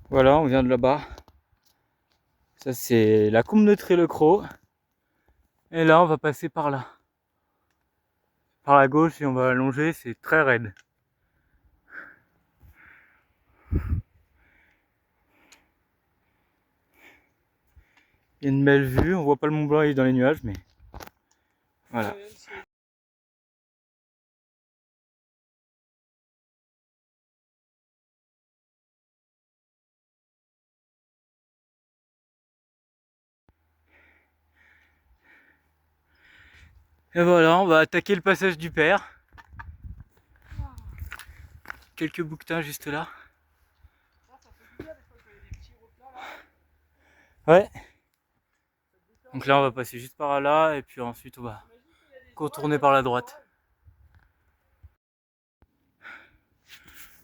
Voilà, on vient de là-bas. Ça c'est la combe de Tré-le-Cros. Et là on va passer par là. Par la gauche et on va allonger, c'est très raide. Il y a une belle vue, on voit pas le Mont Blanc, il est dans les nuages, mais voilà. Et voilà, on va attaquer le passage du Père. Quelques bouquetins juste là. Ouais. Donc là on va passer juste par là et puis ensuite on va contourner par la droite.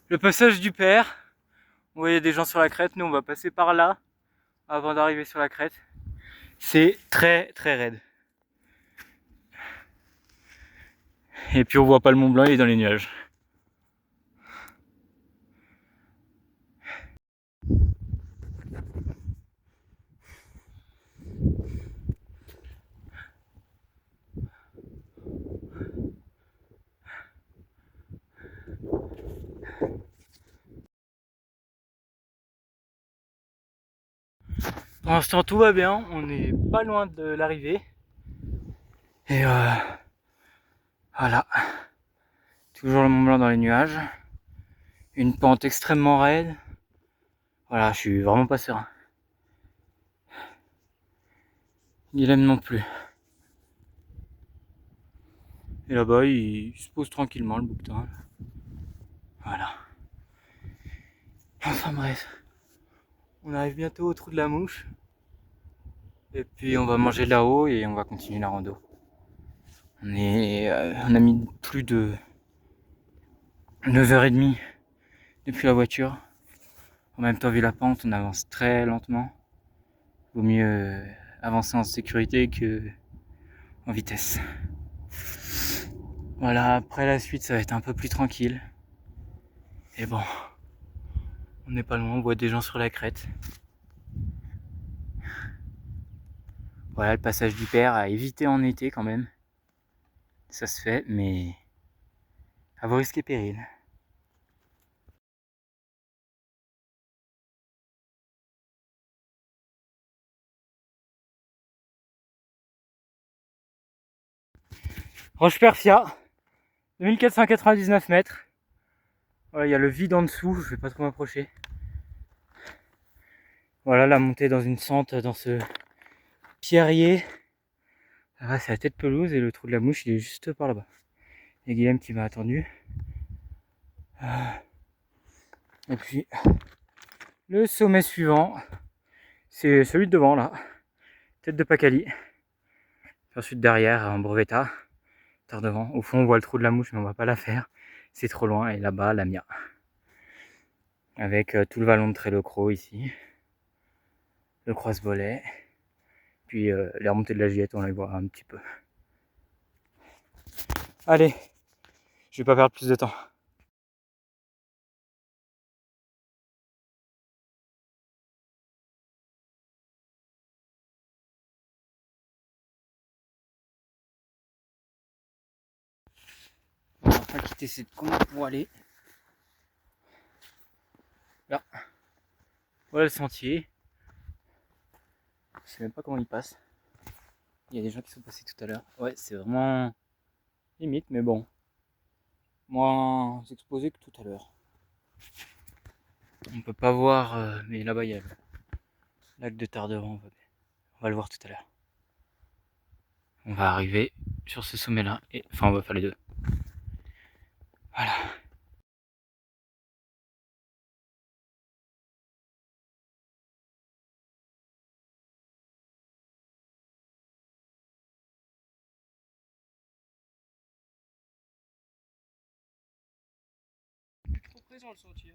Le passage du Père. Vous voyez des gens sur la crête, nous on va passer par là avant d'arriver sur la crête. C'est très très raide. Et puis on voit pas le Mont Blanc, il est dans les nuages. Pour l'instant tout va bien, on est pas loin de l'arrivée. Et voilà. Toujours le Mont Blanc dans les nuages. Une pente extrêmement raide. Voilà, je suis vraiment pas serein. Guilhem non plus. Et là-bas, il se pose tranquillement le bouquetin. Voilà. Enfin bref. On arrive bientôt au trou de la mouche. Et puis on va manger là-haut et on va continuer la rando. On a mis plus de 9h30 depuis la voiture. En même temps, vu la pente, on avance très lentement. Vaut mieux avancer en sécurité que en vitesse. Voilà, après la suite, ça va être un peu plus tranquille. Et bon, on n'est pas loin, on voit des gens sur la crête. Voilà, le passage du Père à éviter en été quand même. Ça se fait, mais à vos risques et périls. Roche Perfia, 2499 mètres. Voilà, il y a le vide en dessous, je vais pas trop m'approcher. Voilà, la montée dans une sente, dans ce pierrier. Là, c'est la tête pelouse et le trou de la mouche, il est juste par là-bas. Il y a Guilhem qui m'a attendu. Et puis, le sommet suivant, c'est celui de devant là. Tête de Pacali. Ensuite derrière, en Brevetta. Terre devant. Au fond, on voit le trou de la mouche, mais on va pas la faire. C'est trop loin. Et là-bas, la Mia. Avec tout le vallon de Tré-le-Cros ici. Le croise-volet. Puis les remontées de la Giette, on va les voir un petit peu. Allez, je vais pas perdre plus de temps. On va pas quitter cette combe pour aller là. Voilà le sentier. Je sais même pas comment il passe. Il y a des gens qui sont passés tout à l'heure. Ouais, c'est vraiment limite, mais bon. Moins exposé que tout à l'heure. On peut pas voir, mais là-bas il y a le lac de Tardevant. On va le voir tout à l'heure. On va arriver sur ce sommet-là. Et enfin, on va faire les deux. Voilà. Trop présent le sentier.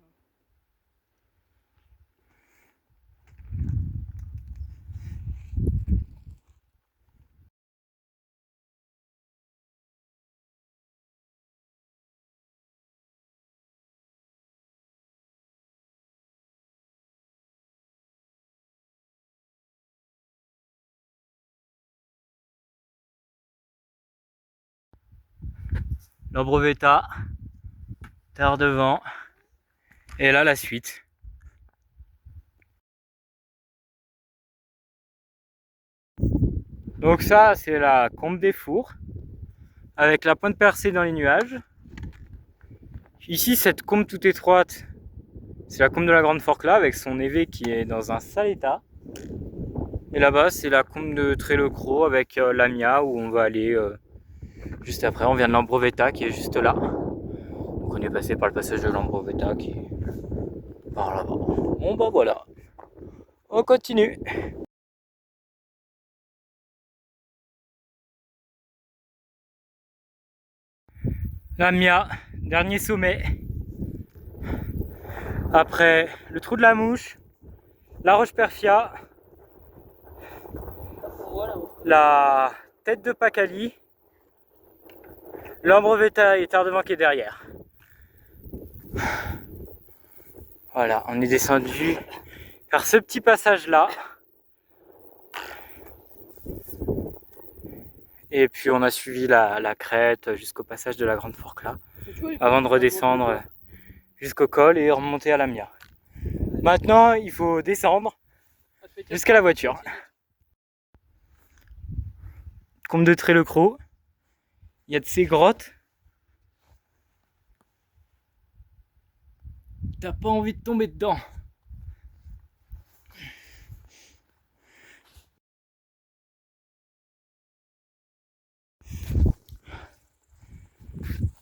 l'Ambroveta, terre devant, et là la suite. Donc ça c'est la combe des Fours, avec la pointe percée dans les nuages. Ici cette combe toute étroite, c'est la combe de la Grande Forclaz avec son évé qui est dans un sale état. Et là-bas c'est la combe de Trélecros avec l'Amia où on va aller juste après. On vient de l'Ambroveta qui est juste là. Donc on est passé par le passage de l'Ambroveta qui est par là-bas. Bon bah voilà, on continue. L'Amia, dernier sommet. Après le trou de la Mouche, la Roche-Perfia, la tête de Pacali, l'Ambroveta et Tardement qui est derrière. Voilà, on est descendu par ce petit passage là. Et puis on a suivi la crête jusqu'au passage de la Grande Forclaz avant de redescendre jusqu'au col et remonter à l'Amia. Maintenant il faut descendre jusqu'à la voiture. Combe de Trélecros, il y a de ces grottes. T'as pas envie de tomber dedans.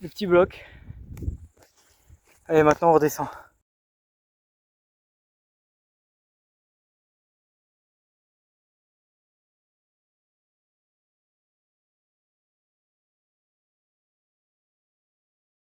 Le petit bloc. Allez, maintenant on redescend.